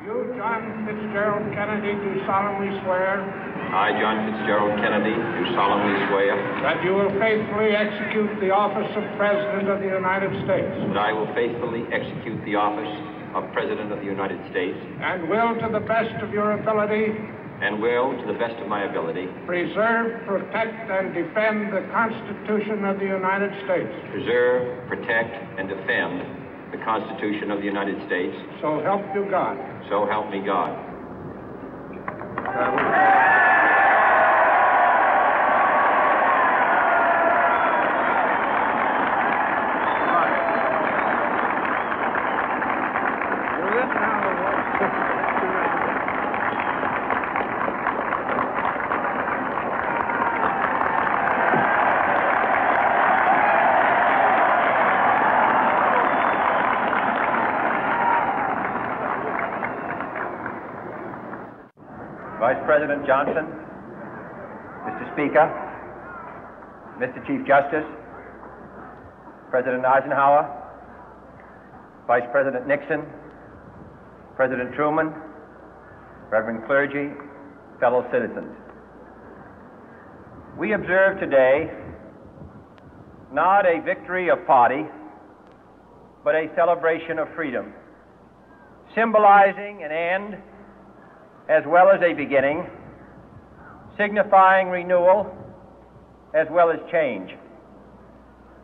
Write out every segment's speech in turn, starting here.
You, John Fitzgerald Kennedy, do solemnly swear. I, John Fitzgerald Kennedy, do solemnly swear. That you will faithfully execute the office of President of the United States. That I will faithfully execute the office of President of the United States. And will, to the best of your ability. And will, to the best of my ability. Preserve, protect, and defend the Constitution of the United States. Preserve, protect, and defend the Constitution of the United States. So help you God. So help me God. Vice President Johnson, Mr. Speaker, Mr. Chief Justice, President Eisenhower, Vice President Nixon, President Truman, Reverend clergy, fellow citizens. We observe today not a victory of party, but a celebration of freedom, symbolizing an end as well as a beginning, signifying renewal as well as change.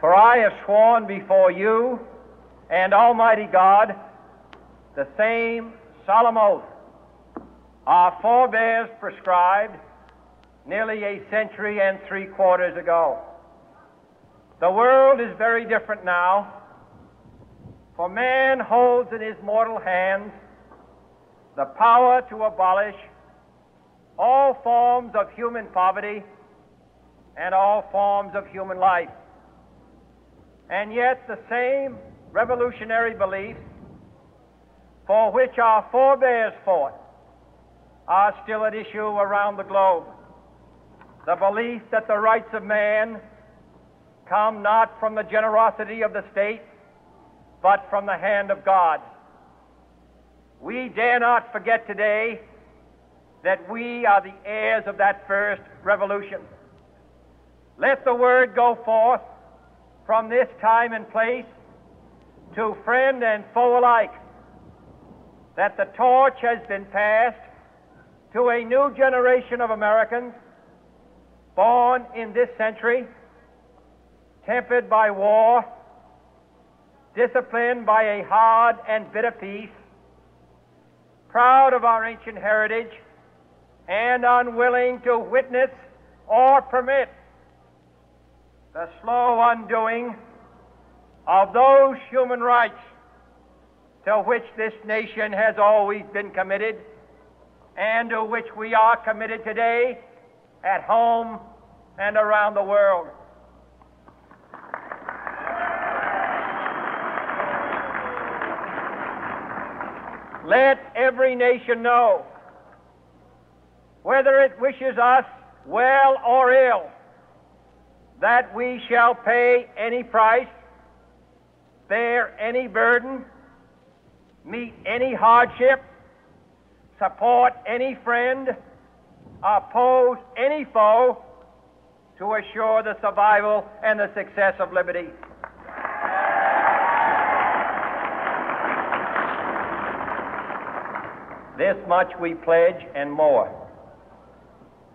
For I have sworn before you and Almighty God the same solemn oath our forebears prescribed nearly a century and 3/4 ago. The world is very different now, for man holds in his mortal hands the power to abolish all forms of human poverty and all forms of human life. And yet the same revolutionary beliefs for which our forebears fought are still at issue around the globe. The belief that the rights of man come not from the generosity of the state, but from the hand of God. We dare not forget today that we are the heirs of that first revolution. Let the word go forth from this time and place to friend and foe alike that the torch has been passed to a new generation of Americans born in this century, tempered by war, disciplined by a hard and bitter peace, proud of our ancient heritage, and unwilling to witness or permit the slow undoing of those human rights to which this nation has always been committed and to which we are committed today at home and around the world. Let every nation know, whether it wishes us well or ill, that we shall pay any price, bear any burden, meet any hardship, support any friend, oppose any foe to assure the survival and the success of liberty. This much we pledge and more.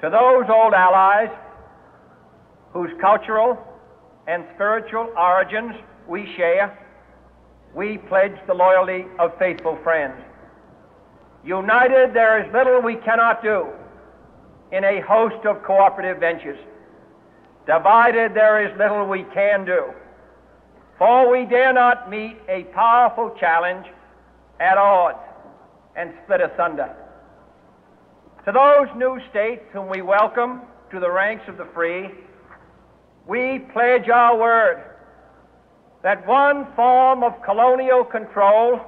To those old allies whose cultural and spiritual origins we share, we pledge the loyalty of faithful friends. United, there is little we cannot do in a host of cooperative ventures. Divided, there is little we can do, for we dare not meet a powerful challenge at odds and split asunder. To those new states whom we welcome to the ranks of the free, we pledge our word that one form of colonial control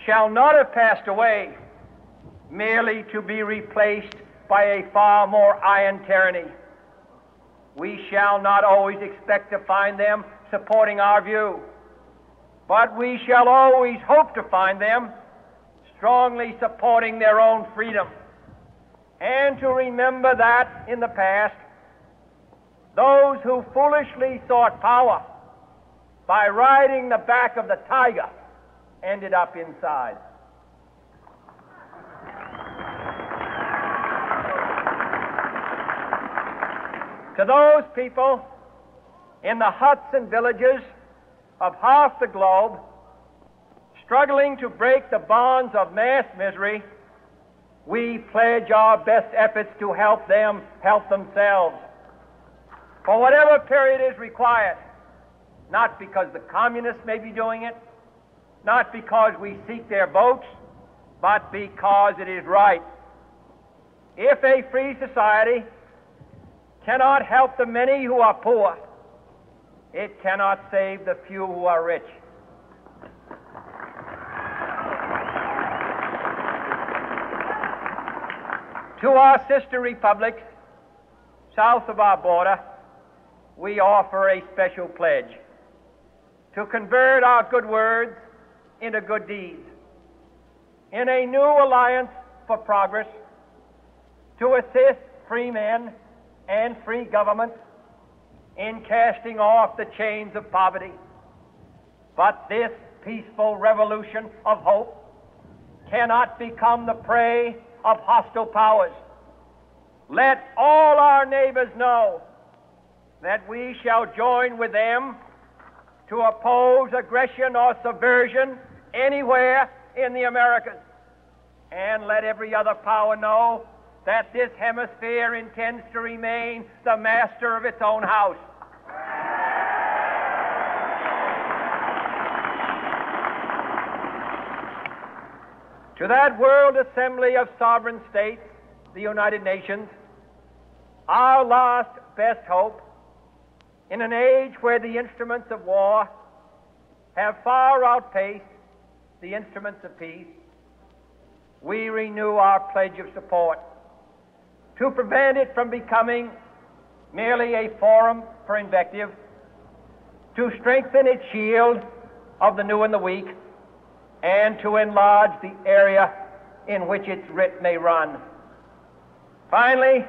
shall not have passed away merely to be replaced by a far more iron tyranny. We shall not always expect to find them supporting our view, but we shall always hope to find them strongly supporting their own freedom, and to remember that in the past, those who foolishly sought power by riding the back of the tiger ended up inside. To those people in the huts and villages of half the globe struggling to break the bonds of mass misery, we pledge our best efforts to help them help themselves for whatever period is required, not because the communists may be doing it, not because we seek their votes, but because it is right. If a free society cannot help the many who are poor, it cannot save the few who are rich. To our sister republics south of our border, we offer a special pledge to convert our good words into good deeds, in a new alliance for progress, to assist free men and free governments in casting off the chains of poverty. But this peaceful revolution of hope cannot become the prey of hostile powers. Let all our neighbors know that we shall join with them to oppose aggression or subversion anywhere in the Americas. And let every other power know that this hemisphere intends to remain the master of its own house. To that World Assembly of Sovereign States, the United Nations, our last best hope, in an age where the instruments of war have far outpaced the instruments of peace, we renew our pledge of support to prevent it from becoming merely a forum for invective, to strengthen its shield of the new and the weak, and to enlarge the area in which its writ may run. Finally,